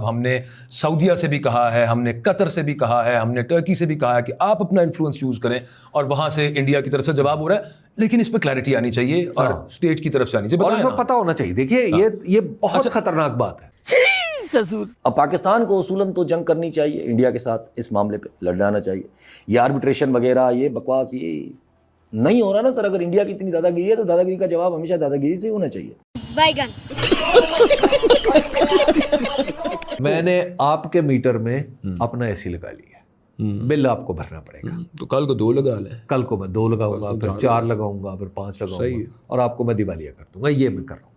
हमने सऊदीया से भी कहा है, हमने कतर से भी कहा है, हमने टर्की से भी कहा है कि आप अपना इन्फ्लुएंस यूज करें, और वहां से इंडिया की तरफ से जवाब हो रहा है। लेकिन इस पर क्लैरिटी आनी चाहिए और स्टेट की तरफ से आनी चाहिए, और इसमें पता होना चाहिए। देखिए ये बहुत खतरनाक बात है। अब पाकिस्तान को उसूलन तो जंग करनी चाहिए इंडिया के साथ, इस मामले पे लड़ना चाहिए। ये आर्बिट्रेशन वगैरह, ये बकवास, ये नहीं हो रहा ना सर। अगर इंडिया की इतनी दादागिरी है तो दादागिरी का जवाब हमेशा दादागिरी से होना चाहिए। मैंने आपके मीटर में अपना एसी लगा लिया, बिल आपको भरना पड़ेगा। तो कल को 2 लगा लें। कल को मैं 2 लगाऊंगा, फिर 4 लगाऊंगा, फिर 5 लगाऊंगा, और आपको मैं दिवालिया कर दूंगा। ये मैं कर रहा हूँ।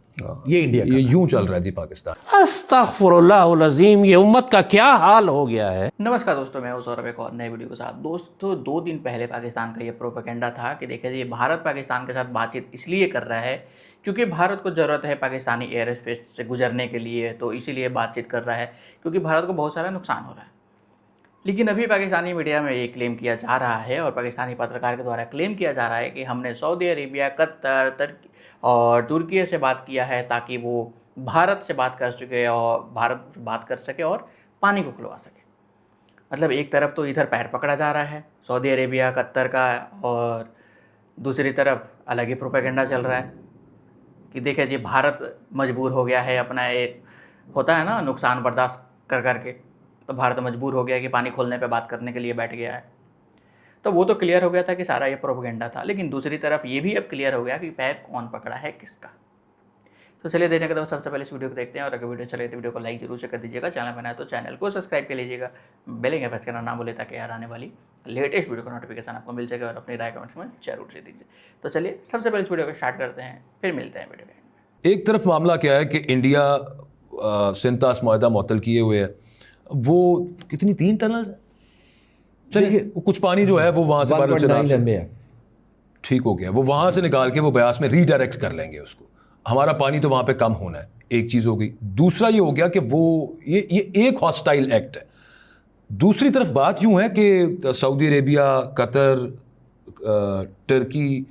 ये इंडिया ये यूं चल रहा है जी पाकिस्तान। अस्तगफुरुल्लाहुल अज़ीम, ये उम्मत का क्या हाल हो गया है। नमस्कार दोस्तों, मैं हूं सौरभ एक और नए वीडियो के साथ। दोस्तों 2 दिन पहले पाकिस्तान का ये प्रोपेगेंडा था कि देखिए ये भारत पाकिस्तान के साथ बातचीत इसलिए कर रहा है क्योंकि भारत को ज़रूरत है पाकिस्तानी एयर स्पेस से गुजरने के लिए, तो इसीलिए बातचीत कर रहा है क्योंकि भारत को बहुत सारा नुकसान हो रहा है। लेकिन अभी पाकिस्तानी मीडिया में ये क्लेम किया जा रहा है और पाकिस्तानी पत्रकार के द्वारा क्लेम किया जा रहा है कि हमने सऊदी अरेबिया, कतर, तुर्की और तुर्की से बात किया है ताकि वो भारत से बात कर सके और भारत बात कर सके और पानी को खुलवा सके। मतलब एक तरफ तो इधर पैर पकड़ा जा रहा है सऊदी अरेबिया, कतर का, और दूसरी तरफ अलग ही प्रोपेगेंडा चल रहा है कि देखिए जी भारत मजबूर हो गया है, अपना एक होता है ना नुकसान बर्दाश्त कर करके, तो भारत मजबूर हो गया कि पानी खोलने पे बात करने के लिए बैठ गया है। तो वो तो क्लियर हो गया था कि सारा ये प्रोपेगेंडा था, लेकिन दूसरी तरफ ये भी अब क्लियर हो गया कि पैर कौन पकड़ा है किसका। तो चलिए देखने के बाद सबसे पहले इस वीडियो को देखते हैं, और अगर वीडियो चले तो वीडियो को लाइक जरूर से कर दीजिएगा, चैनल बनाए तो चैनल को सब्सक्राइब कर लीजिएगा, बेल आइकन प्रेस करना ना भूलें ताकि यार आने वाली लेटेस्ट वीडियो का नोटिफिकेशन आपको मिल जाएगा, और अपनी राय कमेंट्स में जरूर दे दीजिए। तो चलिए सबसे पहले इस वीडियो को स्टार्ट करते हैं, फिर मिलते हैं वीडियो में। एक तरफ मामला क्या है कि इंडिया सिंतास मुआहदा मुअत्तल किए हुए है, वो कितनी 3 टनल है, चलिए कुछ पानी जो है वो वहां से 1.9 MAF ठीक हो गया, वो वहां से निकाल के वो ब्यास में रीडायरेक्ट कर लेंगे उसको। हमारा पानी तो वहां पे कम होना है, एक चीज हो गई। दूसरा ये हो गया कि वो ये एक हॉस्टाइल एक्ट है। दूसरी तरफ बात यूं है कि सऊदी अरेबिया, कतर, टर्की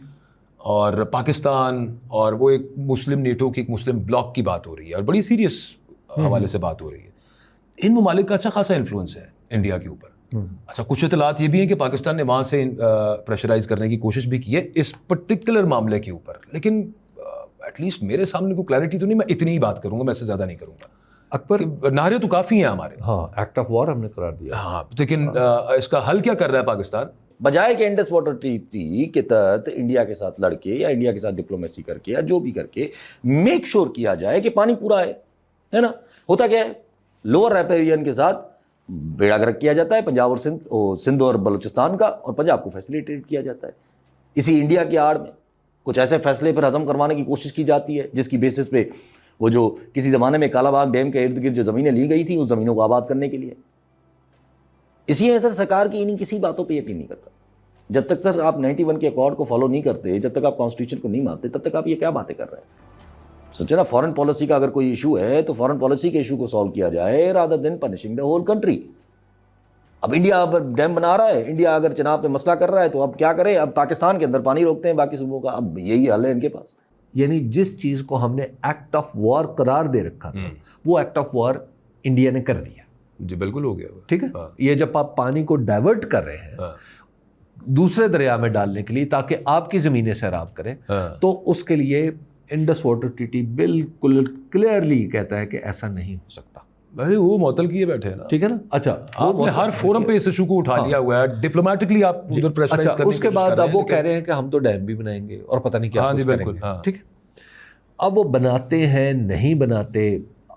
और पाकिस्तान और वो एक मुस्लिम नेटो की, एक मुस्लिम ब्लॉक की बात हो रही है, और बड़ी सीरियस हवाले से बात हो रही है। इन ममालिक का अच्छा खासा इन्फ्लुएंस है इंडिया के ऊपर। अच्छा, कुछ इतलात ये भी हैं कि पाकिस्तान ने वहाँ से प्रेशराइज करने की कोशिश भी की है इस पर्टिकुलर मामले के ऊपर, लेकिन एटलीस्ट मेरे सामने कोई क्लैरिटी तो नहीं। मैं इतनी ही बात करूंगा, मैं इससे ज़्यादा नहीं करूंगा। अकबर, नारे तो काफ़ी हैं हमारे। हाँ, एक्ट ऑफ वॉर हमने करार दिया। हाँ, लेकिन इसका हल क्या कर रहा है पाकिस्तान? बजाय के इंडस वाटर ट्रीटी के तहत इंडिया के साथ लड़के या इंडिया के साथ डिप्लोमेसी करके या जो भी करके मेक श्योर किया जाए कि पानी पूरा है ना। होता क्या है, लोअर रैपेरियन के साथ बेड़ा गर्क किया जाता है पंजाब और सिंध और बलूचिस्तान का, और पंजाब को फैसिलिटेट किया जाता है। इसी इंडिया की आड़ में कुछ ऐसे फैसले पर हजम करवाने की कोशिश की जाती है जिसकी बेसिस पे वो जो किसी ज़माने में कालाबाग डैम के इर्द गिर्द जो ज़मीनें ली गई थी उस ज़मीनों को आबाद करने के लिए। इसी में सर सरकार की इन्हीं किसी बातों पे यकीन नहीं करता। जब तक सर आप 91 के अकॉर्ड को फॉलो नहीं करते, जब तक आप कॉन्स्टिट्यूशन को नहीं मानते, तब तक आप ये क्या बातें कर रहे हैं। सोचे ना, फॉरेन पॉलिसी का अगर कोई इशू है तो फॉरेन पॉलिसी के इशू को सॉल्व किया जाए rather than punishing the whole country. अब इंडिया अब डैम बना रहा है, इंडिया अगर चुनाव पे मसला कर रहा है तो अब क्या करें, अब पाकिस्तान के अंदर पानी रोकते हैं बाकी सूबों का। अब यही हल है इनके पास। यानी जिस चीज को हमने एक्ट ऑफ वॉर करार दे रखा था वो एक्ट ऑफ वॉर इंडिया ने कर दिया। जी बिल्कुल हो गया। ठीक है। ये जब आप पानी को डाइवर्ट कर रहे हैं दूसरे दरिया में डालने के लिए ताकि आपकी जमीनें सैराब करें, तो उसके लिए इंडस वाटर ट्रीटी बिल्कुल क्लियरली कहता है कि ऐसा नहीं हो सकता। अरे वो मुअत्तल किए बैठे हैं ना, ठीक है ना। अच्छा, आपने हर फोरम पे इस इशू को उठा लिया हुआ है, डिप्लोमेटिकली आप उधर प्रेशराइज करने की उसके बाद अब वो कह रहे हैं कि हम तो डैम भी बनाएंगे और पता नहीं क्या कुछ करेंगे। ठीक है। अब वो बनाते हैं नहीं बनाते,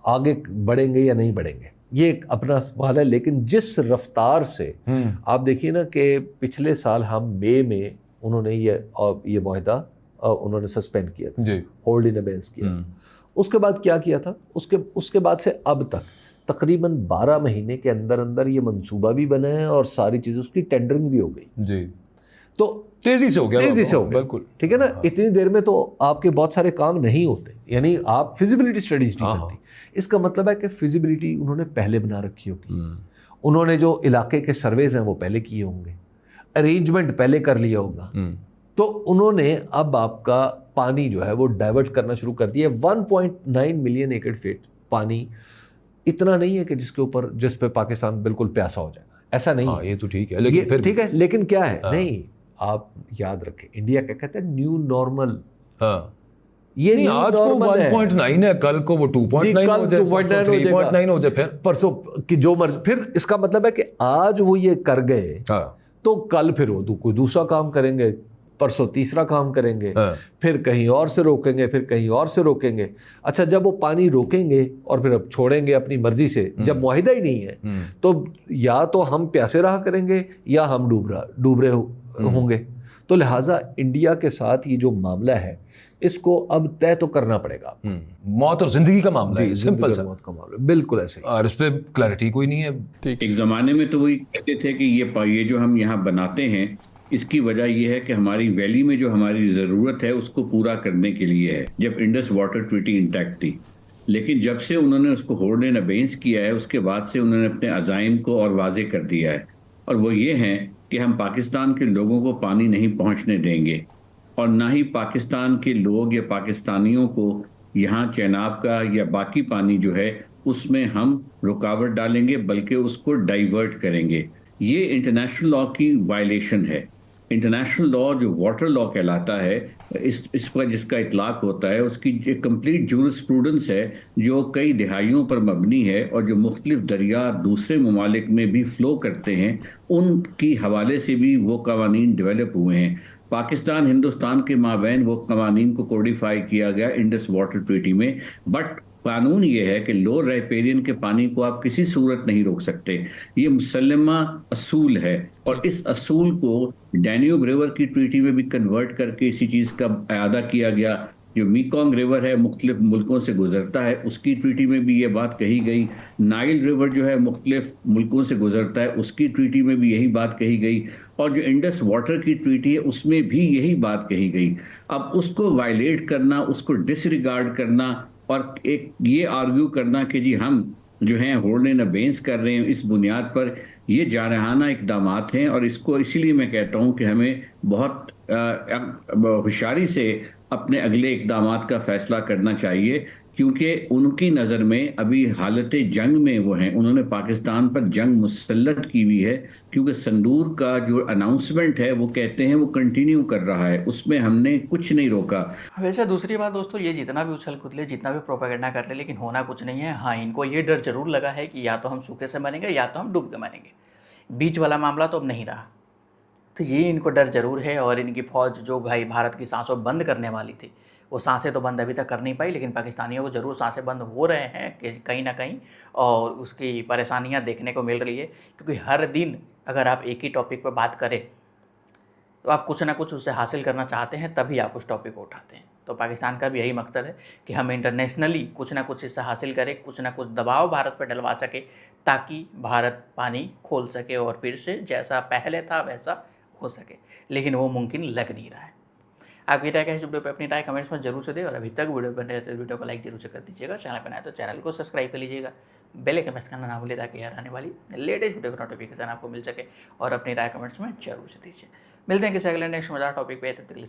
आगे बढ़ेंगे या नहीं बढ़ेंगे, ये एक अपना सवाल है। लेकिन जिस रफ्तार से आप देखिए ना कि पिछले साल हम मई में उन्होंने ये मुआहदा उन्होंने सस्पेंड किया था, होल्ड इन अबेंस किया था। उसके बाद क्या किया था, उसके बाद से अब तक तकरीबन 12 महीने के अंदर अंदर ये मंसूबा भी बना है और सारी चीज़ें उसकी टेंडरिंग भी हो गई जी। तो तेज़ी से हो गया बिल्कुल। ठीक है ना। इतनी देर में तो आपके बहुत सारे काम नहीं होते, यानी आप फिजिबिलिटी स्टडीज नहीं करती। इसका मतलब है कि फिजिबिलिटी उन्होंने पहले बना रखी होगी, उन्होंने जो इलाके के सर्वेज हैं वो पहले किए होंगे, अरेंजमेंट पहले कर लिया होगा, तो उन्होंने अब आपका पानी जो है वो डाइवर्ट करना शुरू कर दिया। 1.9 मिलियन एकड़ फीट पानी इतना नहीं है कि जिस पे पाकिस्तान बिल्कुल प्यासा हो जाएगा, ऐसा नहीं हाँ, है। ये तो ठीक है, लेकिन फिर ठीक है, लेकिन क्या है, नहीं, आप याद रखें, इंडिया क्या कहते हैं, न्यू नॉर्मल। हाँ, ये नहीं, न्यू आज को नॉर्मल है। 1.9 है, कल को वो 2.9 हो जाए, 2.9 हो जाएगा, 3.9 हो जाए, फिर परसों की जो मर्जी। फिर इसका मतलब है कि आज वो ये कर गए, हाँ, तो कल फिर वो कोई दूसरा काम करेंगे, परसों तीसरा काम करेंगे, हाँ। फिर कहीं और से रोकेंगे, फिर कहीं और से रोकेंगे। अच्छा, जब वो पानी रोकेंगे और फिर अब छोड़ेंगे अपनी मर्जी से, जब मुआहिदा ही नहीं है, तो या तो हम प्यासे रहा करेंगे या हम डूब रहे होंगे। तो लिहाजा इंडिया के साथ ये जो मामला है, इसको अब तय तो करना पड़ेगा। मौत और जिंदगी का मामला है, सिंपल सा। मौत का मामला, बिल्कुल ऐसे ही। और इस पे क्लैरिटी कोई नहीं है। एक ज़माने में तो वही कहते थे कि ये जो हम यहाँ बनाते हैं, इसकी वजह यह है कि हमारी वैली में जो हमारी ज़रूरत है उसको पूरा करने के लिए है, जब इंडस वाटर ट्रीटी इंटैक्ट थी। लेकिन जब से उन्होंने उसको होल्ड एंड अबेंस किया है, उसके बाद से उन्होंने अपने अज़ाइम को और वाजे कर दिया है, और वो ये हैं कि हम पाकिस्तान के लोगों को पानी नहीं पहुँचने देंगे, और ना ही पाकिस्तान के लोग या पाकिस्तानियों को यहाँ चेनाब का या बाकी पानी जो है उसमें हम रुकावट डालेंगे, बल्कि उसको डाइवर्ट करेंगे। ये इंटरनेशनल लॉ की वायलेशन है। इंटरनेशनल लॉ जो वाटर लॉ कहलाता है, इस पर जिसका इतलाक होता है, उसकी एक कंप्लीट जूरिस्प्रूडेंस है जो कई दिहाइयों पर मबनी है, और जो मुख्तलिफ दरिया दूसरे ममालिक में भी फ़्लो करते हैं, उनकी हवाले से भी वो कवानीन डेवलप हुए हैं। पाकिस्तान हिंदुस्तान के माबैन वो कवानीन को कोडिफाई किया गया इंडस वाटर ट्रीटी में, बट कानून ये है कि लोअर राइपेरियन के पानी को आप किसी सूरत नहीं रोक सकते। ये मुसल्लमा असूल है, और इस असूल को डैन्यूब रिवर की ट्रीटी में भी कन्वर्ट करके इसी चीज़ का अयादा किया गया। जो मीकोंग रिवर है मुख्तलिफ मुल्कों से गुजरता है, उसकी ट्रीटी में भी ये बात कही गई। नाइल रिवर जो है मुख्तलिफ मुल्कों से गुजरता है, उसकी ट्रीटी में भी यही बात कही गई, और जो इंडस वाटर की ट्रीटी है उसमें भी यही बात कही गई। अब उसको वायलेट करना, उसको डिसरिगार्ड करना, और एक ये आर्ग्यू करना कि जी हम जो हैं होल्ड एंड अबेंस कर रहे हैं, इस बुनियाद पर ये जारहाना इक़दामात हैं। और इसको इसीलिए मैं कहता हूँ कि हमें बहुत होशियारी से अपने अगले इक़दामात का फ़ैसला करना चाहिए, क्योंकि उनकी नज़र में अभी हालत जंग में वो हैं। उन्होंने पाकिस्तान पर जंग मुसल्लत की हुई है, क्योंकि संदूर का जो अनाउंसमेंट है वो कहते हैं वो कंटिन्यू कर रहा है, उसमें हमने कुछ नहीं रोका। वैसे दूसरी बात दोस्तों, ये जितना भी उछल कूदले, जितना भी प्रोपेगेंडा करते, लेकिन होना कुछ नहीं है। हाँ, इनको ये डर जरूर लगा है कि या तो हम सूखे से मरेंगे या तो हम डूब के मरेंगे, बीच वाला मामला तो अब नहीं रहा। तो ये इनको डर जरूर है। और इनकी फ़ौज जो भाई भारत की सांसों बंद करने वाली थी, वो सांसें तो बंद अभी तक कर नहीं पाई, लेकिन पाकिस्तानियों को ज़रूर सांसें बंद हो रहे हैं कि कहीं ना कहीं, और उसकी परेशानियां देखने को मिल रही है। क्योंकि हर दिन अगर आप एक ही टॉपिक पर बात करें तो आप कुछ ना कुछ उससे हासिल करना चाहते हैं, तभी आप उस टॉपिक को उठाते हैं। तो पाकिस्तान का भी यही मकसद है कि हम इंटरनेशनली कुछ ना कुछ इससे हासिल करें, कुछ ना कुछ दबाव भारत पर डलवा सके, ताकि भारत पानी खोल सके और फिर से जैसा पहले था वैसा हो सके। लेकिन वो मुमकिन लग नहीं रहा है। आपकी राय क्या है इस वीडियो पे? अपनी राय कमेंट्स में जरूर से दें, और अभी तक वीडियो बने रहते हैं वीडियो को लाइक जरूर से कर दीजिएगा। चैनल पर नए तो चैनल को सब्सक्राइब कर लीजिएगा, बेल आइकन प्रेस करना ना भूलिए, ताकि यार आने वाली लेटेस्ट वीडियो का नोटिफिकेशन आपको मिल सके। और अपनी राय कमेंट्स में जरूर से दीजिए। मिलते हैं किसी अगले नेक्स्ट मज़ेदार टॉपिक पे, तब तक के लिए